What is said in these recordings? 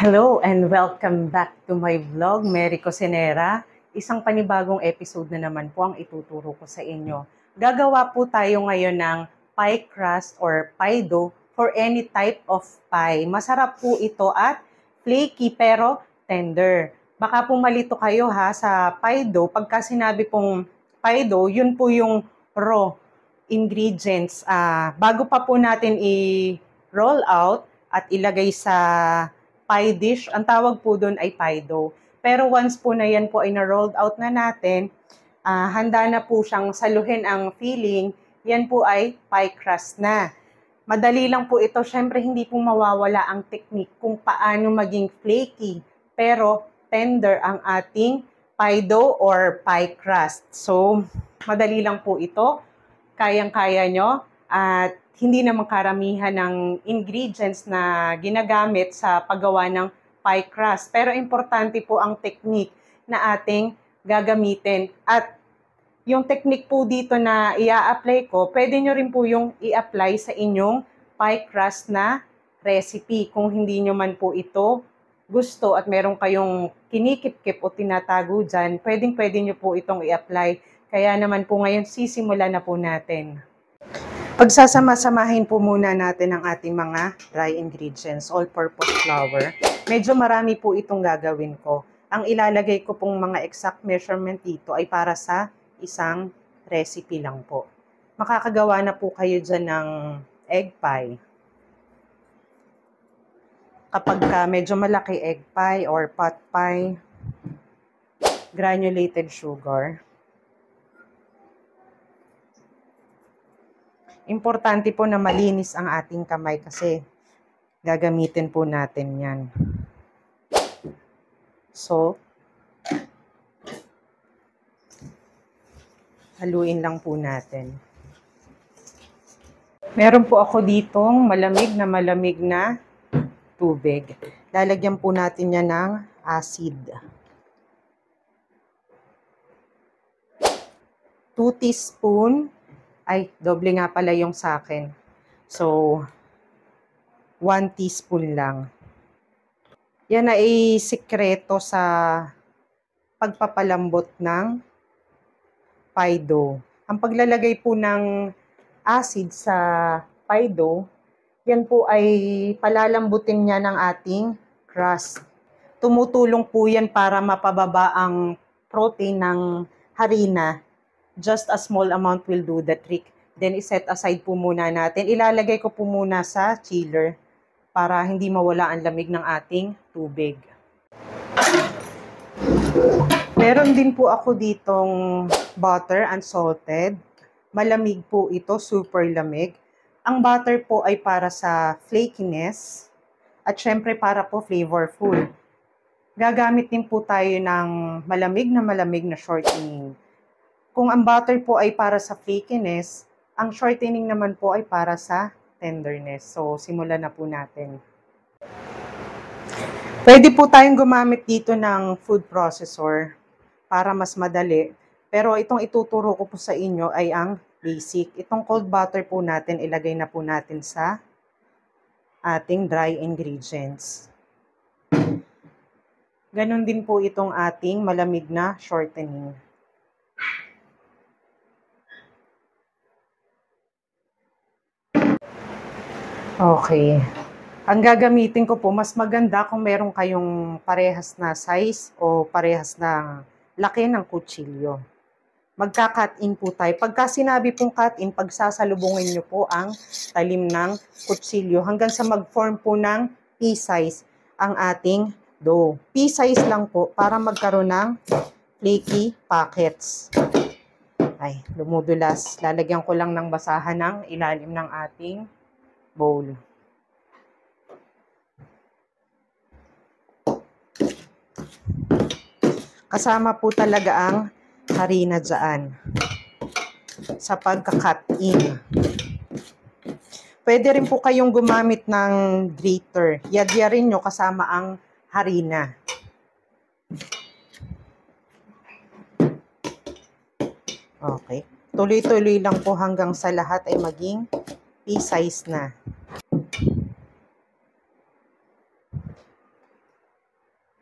Hello and welcome back to my vlog, Mary Cosinera. Isang panibagong episode na naman po ang ituturo ko sa inyo. Gagawa po tayo ngayon ng pie crust or pie dough for any type of pie. Masarap po ito at flaky pero tender. Baka po malito kayo sa pie dough. Pagka sinabi pong pie dough, yun po yung raw ingredients. Bago pa po natin i-roll out at ilagay sa pie dish, ang tawag po doon ay pie dough. Pero once po na yan po ay na-rolled out na natin, handa na po siyang saluhin ang filling, yan po ay pie crust na. Madali lang po ito, syempre hindi po mawawala ang technique kung paano maging flaky, pero tender ang ating pie dough or pie crust. So, madali lang po ito, kayang-kaya nyo, at hindi naman karamihan ng ingredients na ginagamit sa paggawa ng pie crust. Pero importante po ang technique na ating gagamitin. At yung technique po dito na i-apply ko, pwede nyo rin po yung i-apply sa inyong pie crust na recipe. Kung hindi nyo man po ito gusto at meron kayong kinikip-kip o tinatago dyan, pwede nyo po itong i-apply. Kaya naman po ngayon, sisimula na po natin. Pagsasama-samahin po muna natin ang ating mga dry ingredients, all-purpose flour. Medyo marami po itong gagawin ko. Ang ilalagay ko pong mga exact measurement dito ay para sa isang recipe lang po. Makakagawa na po kayo dyan ng egg pie. Kapag medyo malaki egg pie or pot pie, granulated sugar. Importante po na malinis ang ating kamay kasi gagamitin po natin yan. So, haluin lang po natin. Meron po ako ditong malamig na tubig. Lalagyan po natin yan ng acid. 2 teaspoon. Ay, doble nga pala yung sa akin. So, 1 teaspoon lang. Yan ay sikreto sa pagpapalambot ng pie dough. Ang paglalagay po ng acid sa pie dough, yan po ay palalambutin niya ng ating crust. Tumutulong po yan para mapababa ang protein ng harina. Just a small amount will do the trick. Then, iset aside po muna natin. Ilalagay ko po muna sa chiller para hindi mawala ang lamig ng ating tubig. Meron din po ako ditong butter unsalted. Malamig po ito, super lamig. Ang butter po ay para sa flakiness at syempre para po flavorful. Gagamit din po tayo ng malamig na shortening. Kung ang butter po ay para sa flakiness, ang shortening naman po ay para sa tenderness. So, simulan na po natin. Pwede po tayong gumamit dito ng food processor para mas madali. Pero itong ituturo ko po sa inyo ay ang basic. Itong cold butter po natin, ilagay na po natin sa ating dry ingredients. Ganon din po itong ating malamig na shortening. Okay. Ang gagamitin ko po, mas maganda kung meron kayong parehas na size o parehas na laki ng kutsilyo. Magka-cut in po tayo. Pagka sinabi pong cut in, pagsasalubungin nyo po ang talim ng kutsilyo hanggang sa mag-form po ng pea-size ang ating dough. Pea-size lang po para magkaroon ng flaky packets. Ay, lumudulas. Lalagyan ko lang ng basahan ng ilalim ng ating bowl. Kasama po talaga ang harina dyan sa pagka-cut in. Pwede rin po kayong gumamit ng grater. Yadyarin nyo kasama ang harina. Okay. Tuloy-tuloy lang po hanggang sa lahat ay maging pea-size na.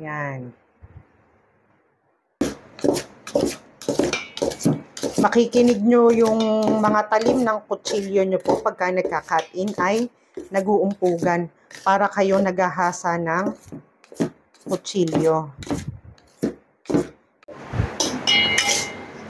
Yan. Makikinig nyo yung mga talim ng kutsilyo nyo po pagka nagka-cut in ay nag-uumpugan para kayo naghahasa ng kutsilyo.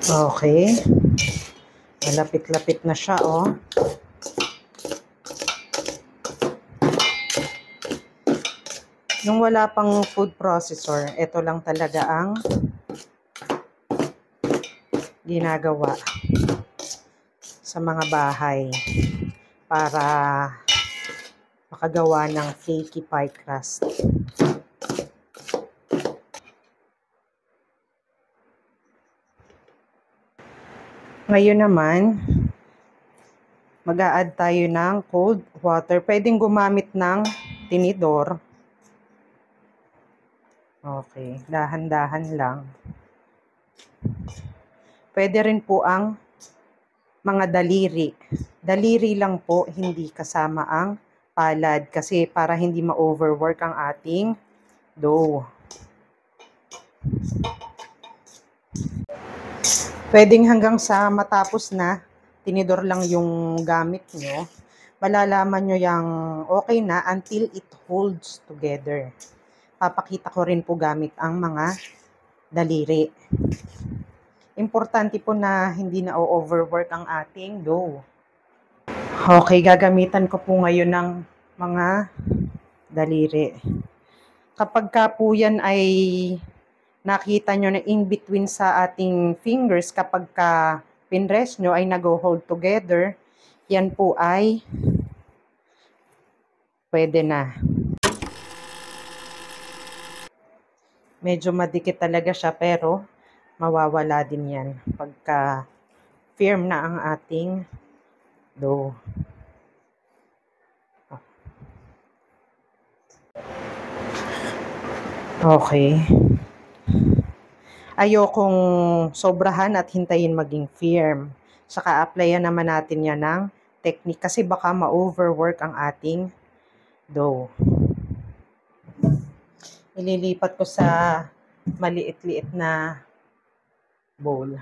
Okay. Malapit-lapit na siya, oh. Nung wala pang food processor, ito lang talaga ang ginagawa sa mga bahay para makagawa ng flaky pie crust. Ngayon naman, mag-a-add tayo ng cold water. Pwedeng gumamit ng tinidor. Okay, dahan-dahan lang. Pwede rin po ang mga daliri. Daliri lang po, hindi kasama ang palad kasi para hindi ma-overwork ang ating dough. Pwedeng hanggang sa matapos na, tinidor lang yung gamit nyo. Malalaman nyo yung okay na until it holds together. Papakita ko rin po gamit ang mga daliri. Importante po na hindi na overwork ang ating dough. Okay, gagamitan ko po ngayon ng mga daliri. Kapag ka po yan ay nakita nyo na in between sa ating fingers, kapag ka pinrest nyo ay nag-hold together, yan po ay pwede na. Medyo madikit talaga siya pero mawawala din yan pagka firm na ang ating dough. Okay. Ayokong sobrahan at hintayin maging firm. Saka applyan naman natin yan ng technique kasi baka ma-overwork ang ating dough. Ililipat ko sa maliit-liit na bowl.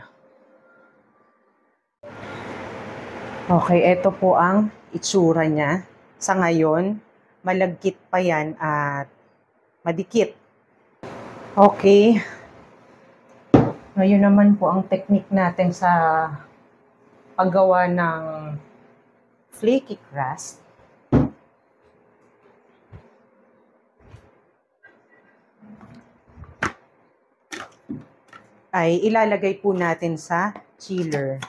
Okay, ito po ang itsura niya. Sa ngayon, malagkit pa yan at madikit. Okay. Ngayon naman po ang technique natin sa paggawa ng flaky crust. Ay ilalagay po natin sa chiller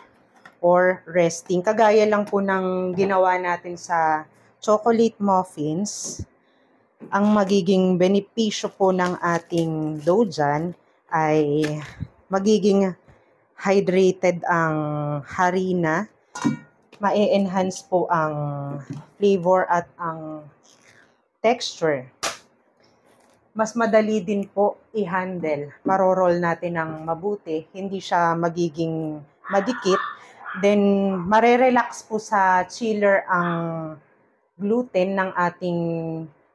or resting. Kagaya lang po ng ginawa natin sa chocolate muffins. Ang magiging benepisyo po ng ating dough dyan ay magiging hydrated ang harina. Ma-enhance po ang flavor at ang texture. Mas madali din po i-handle. Maroroll natin ng mabuti. Hindi siya magiging madikit. Then, marerelax po sa chiller ang gluten ng ating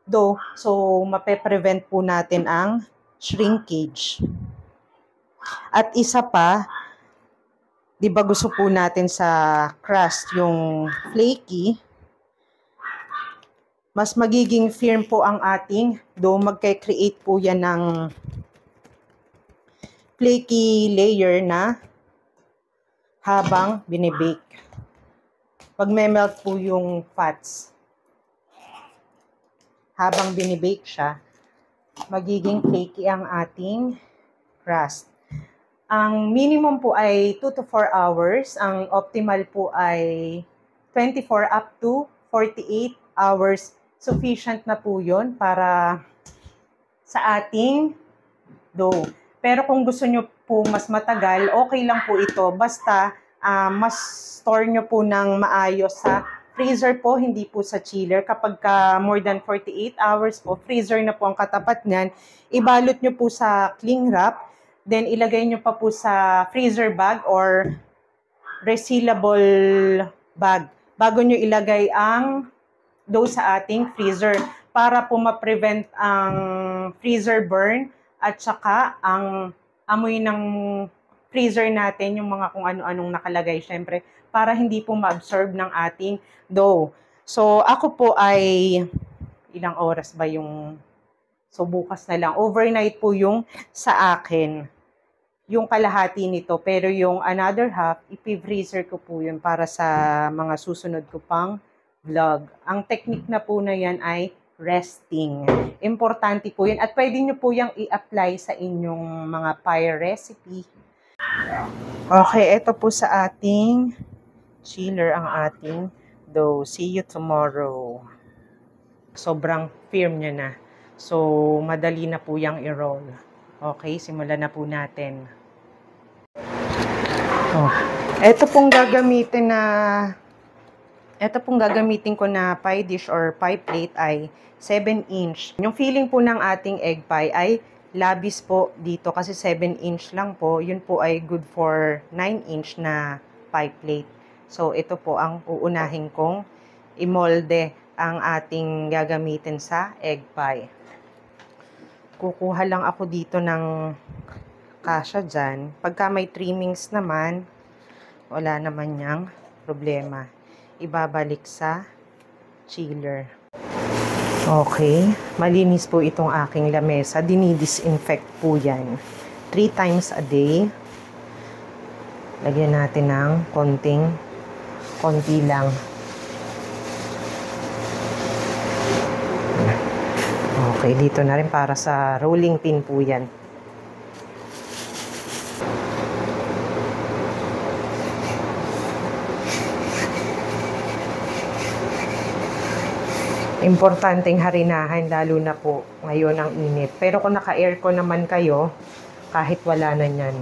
dough. So, mape-prevent po natin ang shrinkage. At isa pa, di ba gusto po natin sa crust yung flaky, mas magiging firm po ang ating dough. Magka-create po yan ng flaky layer na habang binibake. Pag-melt po yung fats. Habang binibake siya, magiging flaky ang ating crust. Ang minimum po ay 2 to 4 hours. Ang optimal po ay 24 up to 48 hours. Sufficient na po yun para sa ating dough. Pero kung gusto nyo po mas matagal, okay lang po ito. Basta mas store nyo po ng maayos sa freezer po, hindi po sa chiller. Kapag more than 48 hours po, freezer na po ang katapat niyan. Ibalot nyo po sa cling wrap. Then ilagay nyo pa po sa freezer bag or resealable bag bago nyo ilagay ang dough sa ating freezer para po ma-prevent ang freezer burn at saka ang amoy ng freezer natin, yung mga kung ano-anong nakalagay, syempre, para hindi po ma-absorb ng ating dough. So, ako po ay, ilang oras ba yung, so bukas na lang, overnight po yung sa akin, yung kalahati nito, pero yung another half, ipi-freezer ko po yun para sa mga susunod ko pang vlog. Ang technique na po na yan ay resting. Importante po yun. At pwede nyo po yung i-apply sa inyong mga pie recipe. Okay, ito po sa ating chiller ang ating dough. See you tomorrow. Sobrang firm niya na. So, madali na po yung i-roll. Okay, simulan na po natin. Oh, ito pong gagamitin ko na pie dish or pie plate ay 7-inch. Yung filling po ng ating egg pie ay labis po dito kasi 7-inch lang po. Yun po ay good for 9-inch na pie plate. So, ito po ang uunahin kong imolde ang ating gagamitin sa egg pie. Kukuha lang ako dito ng kasya dyan. Pagka may trimmings naman, wala naman niyang problema. Ibabalik sa chiller. Okay. Malinis po itong aking lamesa. Dinidisinfect po yan. 3 times a day. Lagyan natin ng konti lang. Okay, dito na rin para sa rolling pin po yan. Importanteng harinahan, lalo na po ngayon ang init. Pero kung naka-aircon naman kayo, kahit wala na yan.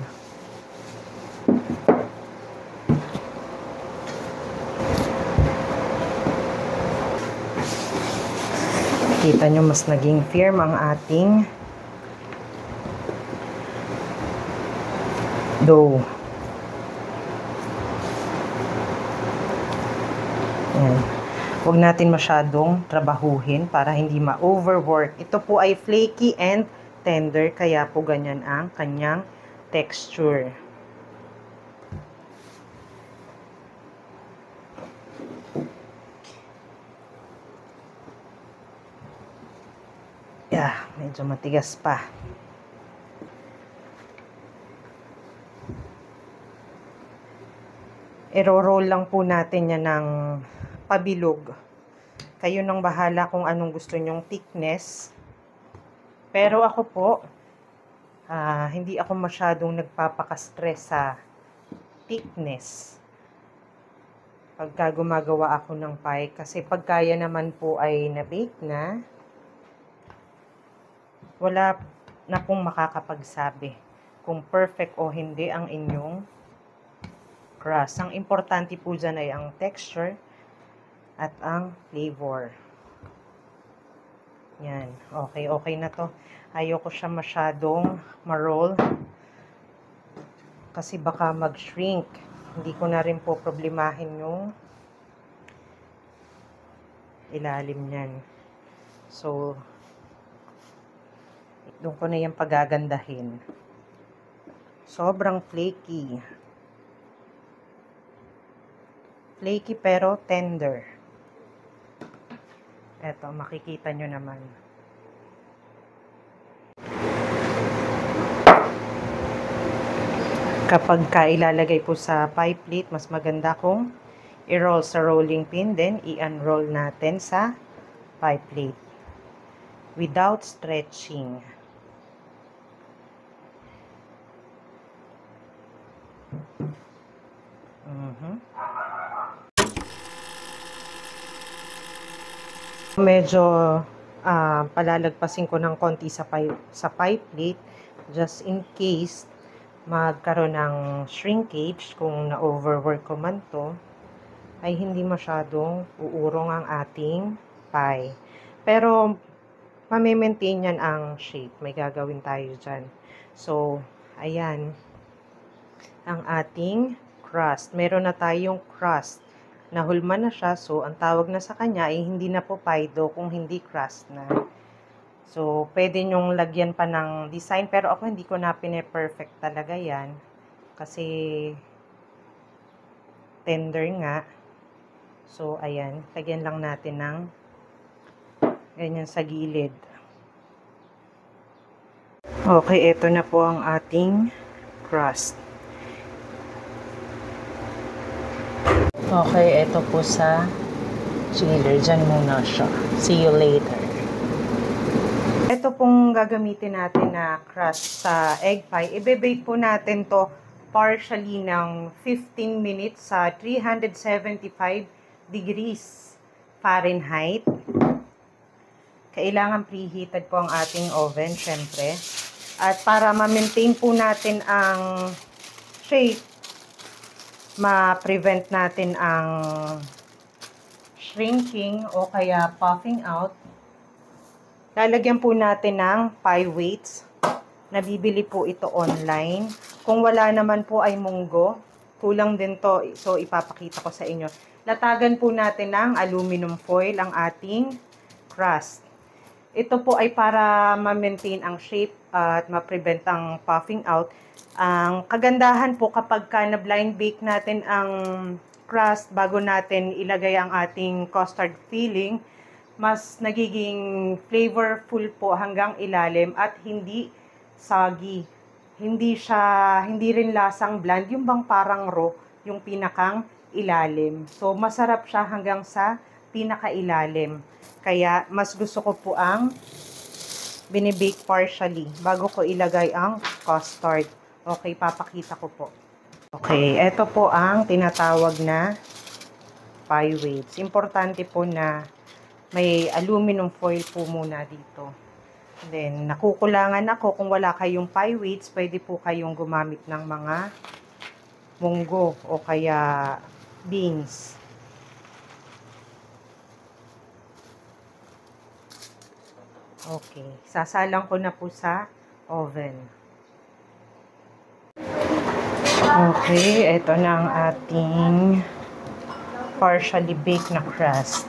Kita nyo, mas naging firm ang ating dough. Ayan. Huwag natin masyadong trabahuhin para hindi ma-overwork. Ito po ay flaky and tender, kaya po ganyan ang kanyang texture. Yeah, medyo matigas pa. I-roll lang po natin yan ng pabilog. Kayo nang bahala kung anong gusto nyong thickness. Pero ako po, hindi ako masyadong nagpapaka-stress sa thickness pagka gumagawa ako ng pie. Kasi pagkaya naman po ay na-bake na, wala na pong makakapagsabi kung perfect o hindi ang inyong crust. Ang importante po dyan ay ang texture at ang flavor. Yan. Okay na to. Ayoko siya masyadong ma-roll kasi baka mag-shrink. Hindi ko na rin po problemahin yung ilalim niyan. So, doon ko na yung pagagandahin. Sobrang flaky. Flaky pero tender. Eto, makikita nyo naman. Kapag ilalagay po sa pie plate, mas maganda kung i-roll sa rolling pin, then i-unroll natin sa pie plate without stretching. Medyo palalagpasin ko ng konti sa pie plate just in case magkaroon ng shrinkage, kung na-overwork ko man to, ay hindi masyadong uurong ang ating pie. Pero mamimaintain yan ang shape. May gagawin tayo dyan. So, ayan ang ating crust. Meron na tayong crust nahulma na siya. So, ang tawag na sa kanya ay hindi na po pie dough kung hindi crust na. So, pwede nyong lagyan pa ng design. Pero ako hindi ko na pine-perfect talaga yan. Kasi, tender nga. So, ayan. Lagyan lang natin ng ganyan sa gilid. Okay, ito na po ang ating crust. Okay, ito po sa chiller. Diyan muna siya. See you later. Ito pong gagamitin natin na crust sa egg pie. Ibe-bake po natin to partially ng 15 minutes sa 375 degrees Fahrenheit. Kailangan preheated po ang ating oven, syempre. At para ma-maintain po natin ang shape, ma-prevent natin ang shrinking o kaya puffing out, lalagyan po natin ng pie weights. Nabibili po ito online. Kung wala naman po ay munggo. Kulang din to. So, ipapakita ko sa inyo. Latagan po natin ng aluminum foil ang ating crust. Ito po ay para ma-maintain ang shape at ma-prevent ang puffing out. Ang kagandahan po kapag na-blind bake natin ang crust bago natin ilagay ang ating custard filling, mas nagiging flavorful po hanggang ilalim at hindi soggy. Hindi rin lasang bland, yung bang parang raw, yung pinakang ilalim. So, masarap siya hanggang sa pinakailalim. Kaya, mas gusto ko po ang binibake partially bago ko ilagay ang custard. Okay, papakita ko po. Okay, ito po ang tinatawag na pie weights. Importante po na may aluminum foil po muna dito. Then, nakukulangan ako. Kung wala kayong pie weights, pwede po kayong gumamit ng mga munggo o kaya beans. Okay, sasalang ko na po sa oven. Okay, ito na ang ating partially baked na crust.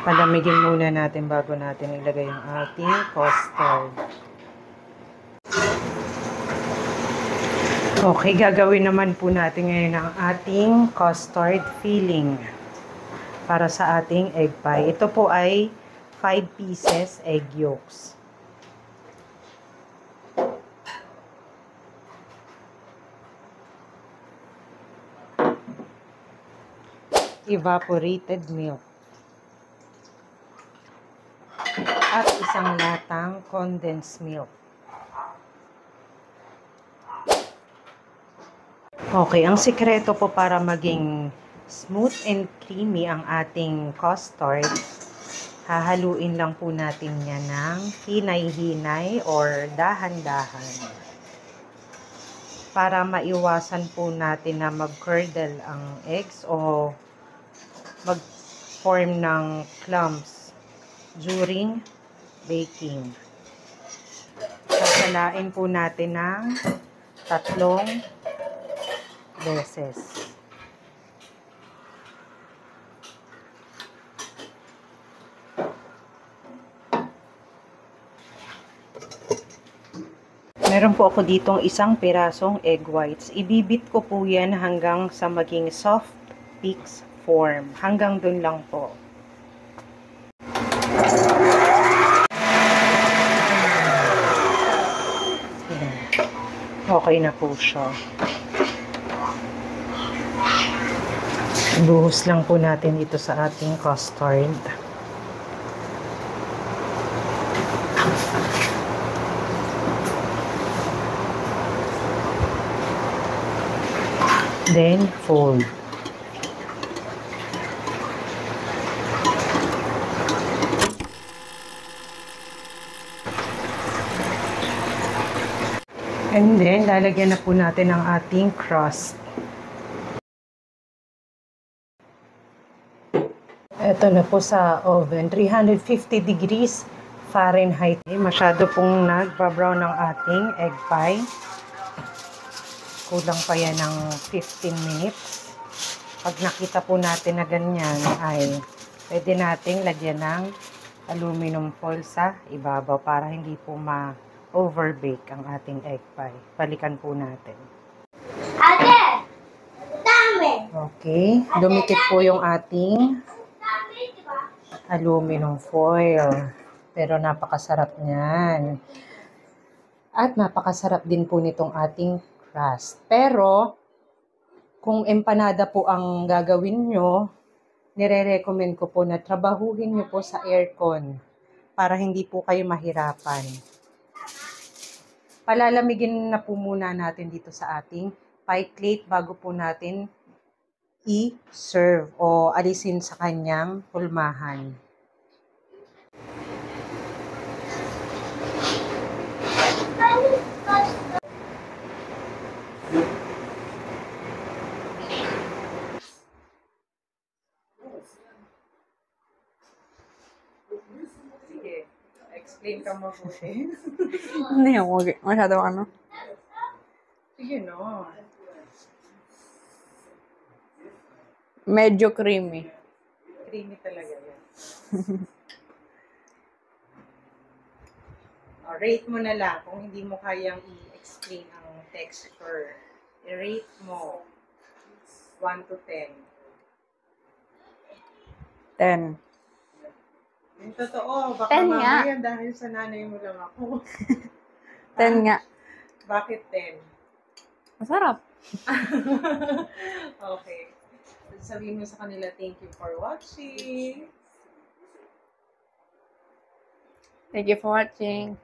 Palamigin muna natin bago natin ilagay ang ating custard. Okay, gagawin naman po natin ngayon ang ating custard filling para sa ating egg pie. Ito po ay 5 pieces egg yolks. Evaporated milk. At isang latang condensed milk. Okay, ang sikreto po para maging smooth and creamy ang ating custard, hahaluin lang po natin yan ng hinay-hinay or dahan-dahan. Para maiwasan po natin na mag-curdle ang eggs o mag-form ng clumps during baking. Sasalain po natin ng 3 beses. Meron po ako ditong isang pirasong egg whites. Ibibit ko po yan hanggang sa maging soft peaks form. Hanggang dun lang po. Okay na po siya. Buhos lang po natin dito sa ating custard. Then, fold. And then, lalagyan na po natin ang ating crust. Ito na po sa oven, 350 degrees Fahrenheit. Masyado pong nagbabrown ng ating egg pie. Kulang pa yan ng 15 minutes. Pag nakita po natin na ganyan ay pwede nating lagyan ng aluminum foil sa ibabaw para hindi po ma-overbake ang ating egg pie. Balikan po natin. Ate! Dami! Okay, dumikit po yung ating aluminum foil. Pero napakasarap niyan. At napakasarap din po nitong ating crust. Pero, kung empanada po ang gagawin nyo, nire-recommend ko po na trabahuhin nyo po sa aircon para hindi po kayo mahirapan. Palalamigin na po muna natin dito sa ating pie plate bago po natin i-serve o alisin sa kanyang pulmahan. Sige, explain ka mo po eh. Hindi ako masyadong ano. Sige no. Medyo creamy. Creamy talaga yan. Rate mo na lang kung hindi mo kayang i-explain ang texture. I-rate mo 1 to 10. 10. Yung totoo, baka 10 nga. mamaya dahil sa nanay mo lang ako. 10 nga. Bakit 10? Masarap. Okay. Sabihin mo sa kanila, thank you for watching. Thank you for watching.